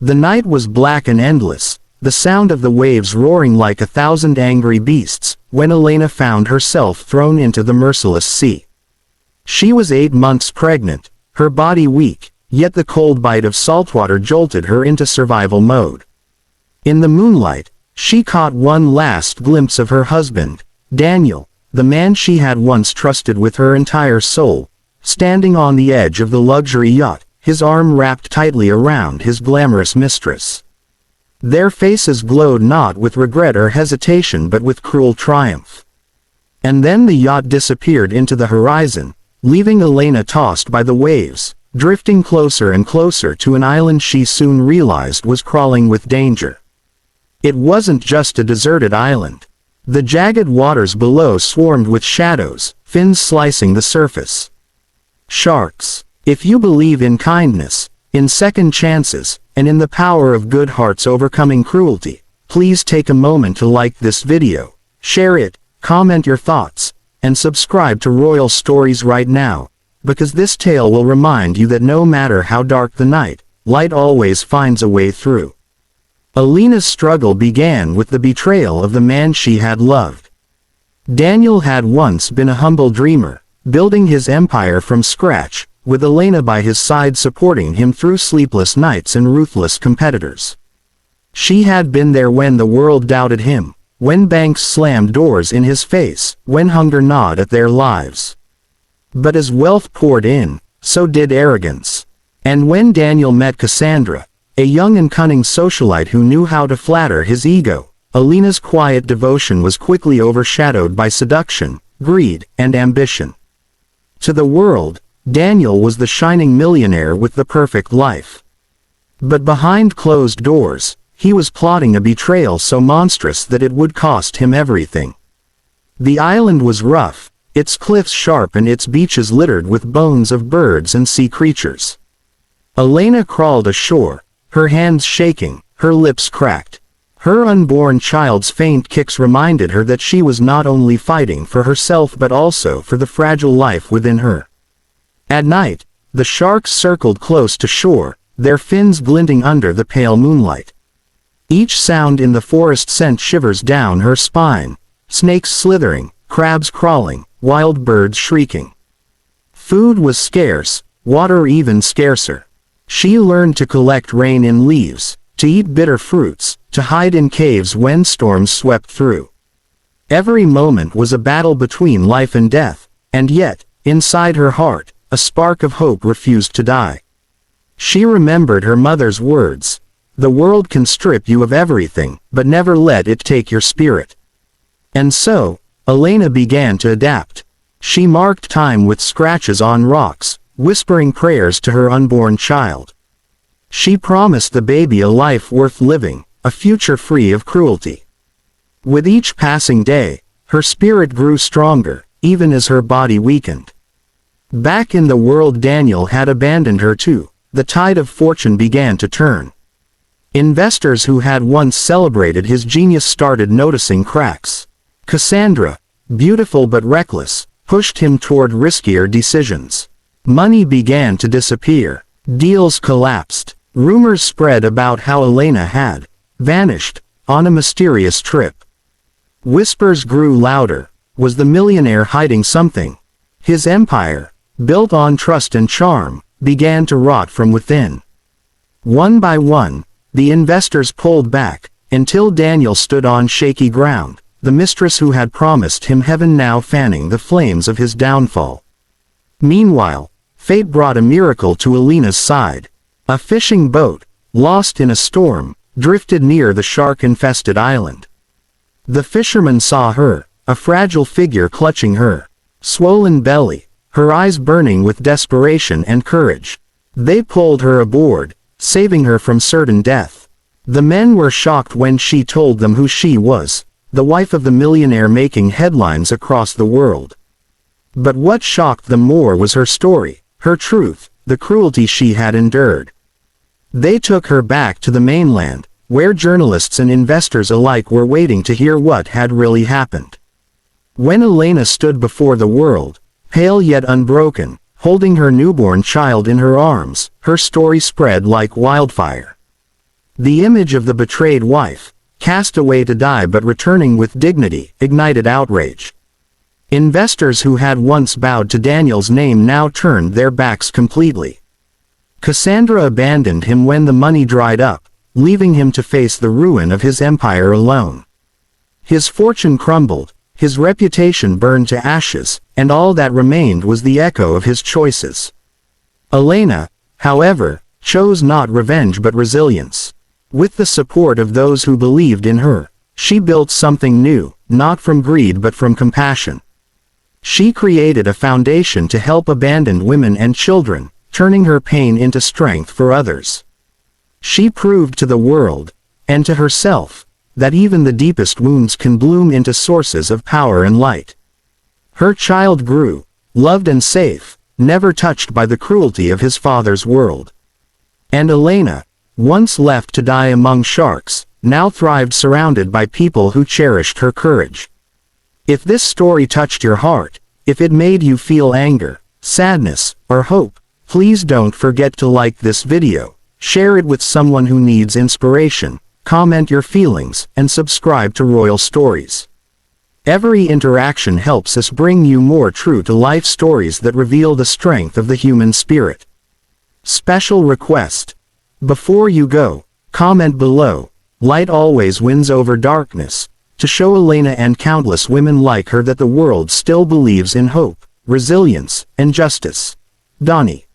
The night was black and endless, the sound of the waves roaring like 1,000 angry beasts, when Elena found herself thrown into the merciless sea. She was 8 months pregnant, her body weak, yet the cold bite of saltwater jolted her into survival mode. In the moonlight, she caught one last glimpse of her husband, Daniel, the man she had once trusted with her entire soul, standing on the edge of the luxury yacht, his arm wrapped tightly around his glamorous mistress. Their faces glowed not with regret or hesitation but with cruel triumph. And then the yacht disappeared into the horizon, leaving Elena tossed by the waves, drifting closer and closer to an island she soon realized was crawling with danger. It wasn't just a deserted island. The jagged waters below swarmed with shadows, fins slicing the surface. Sharks. If you believe in kindness, in second chances, and in the power of good hearts overcoming cruelty, please take a moment to like this video, share it, comment your thoughts, and subscribe to Royal Stories right now, because this tale will remind you that no matter how dark the night, light always finds a way through. Elena's struggle began with the betrayal of the man she had loved. Daniel had once been a humble dreamer, building his empire from scratch, with Elena by his side supporting him through sleepless nights and ruthless competitors. She had been there when the world doubted him, when banks slammed doors in his face, when hunger gnawed at their lives. But as wealth poured in, so did arrogance. And when Daniel met Cassandra, a young and cunning socialite who knew how to flatter his ego, Elena's quiet devotion was quickly overshadowed by seduction, greed, and ambition. To the world, Daniel was the shining millionaire with the perfect life. But behind closed doors, he was plotting a betrayal so monstrous that it would cost him everything. The island was rough, its cliffs sharp and its beaches littered with bones of birds and sea creatures. Elena crawled ashore, her hands shaking, her lips cracked. Her unborn child's faint kicks reminded her that she was not only fighting for herself but also for the fragile life within her. At night, the sharks circled close to shore, their fins glinting under the pale moonlight. Each sound in the forest sent shivers down her spine, snakes slithering, crabs crawling, wild birds shrieking. Food was scarce, water even scarcer. She learned to collect rain in leaves, to eat bitter fruits, to hide in caves when storms swept through. Every moment was a battle between life and death, and yet, inside her heart, a spark of hope refused to die. She remembered her mother's words, "The world can strip you of everything, but never let it take your spirit." And so, Elena began to adapt. She marked time with scratches on rocks, whispering prayers to her unborn child. She promised the baby a life worth living, a future free of cruelty. With each passing day, her spirit grew stronger, even as her body weakened. Back in the world Daniel had abandoned her too. The tide of fortune began to turn. Investors who had once celebrated his genius started noticing cracks. Cassandra, beautiful but reckless, pushed him toward riskier decisions. Money began to disappear. Deals collapsed. Rumors spread about how Elena had vanished on a mysterious trip. Whispers grew louder. Was the millionaire hiding something? His empire, built on trust and charm, began to rot from within. One by one, the investors pulled back, until Daniel stood on shaky ground, the mistress who had promised him heaven now fanning the flames of his downfall. Meanwhile, fate brought a miracle to Elena's side. A fishing boat, lost in a storm, drifted near the shark-infested island. The fisherman saw her, a fragile figure clutching her swollen belly, her eyes burning with desperation and courage. They pulled her aboard, saving her from certain death. The men were shocked when she told them who she was, the wife of the millionaire making headlines across the world. But what shocked them more was her story, her truth, the cruelty she had endured. They took her back to the mainland, where journalists and investors alike were waiting to hear what had really happened. When Elena stood before the world, pale yet unbroken, holding her newborn child in her arms, her story spread like wildfire. The image of the betrayed wife, cast away to die but returning with dignity, ignited outrage. Investors who had once bowed to Daniel's name now turned their backs completely. Cassandra abandoned him when the money dried up, leaving him to face the ruin of his empire alone. His fortune crumbled, his reputation burned to ashes, and all that remained was the echo of his choices. Elena, however, chose not revenge but resilience. With the support of those who believed in her, she built something new, not from greed but from compassion. She created a foundation to help abandoned women and children, turning her pain into strength for others. She proved to the world, and to herself, that even the deepest wounds can bloom into sources of power and light. Her child grew, loved and safe, never touched by the cruelty of his father's world. And Elena, once left to die among sharks, now thrived surrounded by people who cherished her courage. If this story touched your heart, if it made you feel anger, sadness, or hope, please don't forget to like this video, share it with someone who needs inspiration, comment your feelings, and subscribe to Royal Stories. Every interaction helps us bring you more true-to-life stories that reveal the strength of the human spirit. Special request. Before you go, comment below, "Light always wins over darkness," to show Elena and countless women like her that the world still believes in hope, resilience, and justice. Donnie.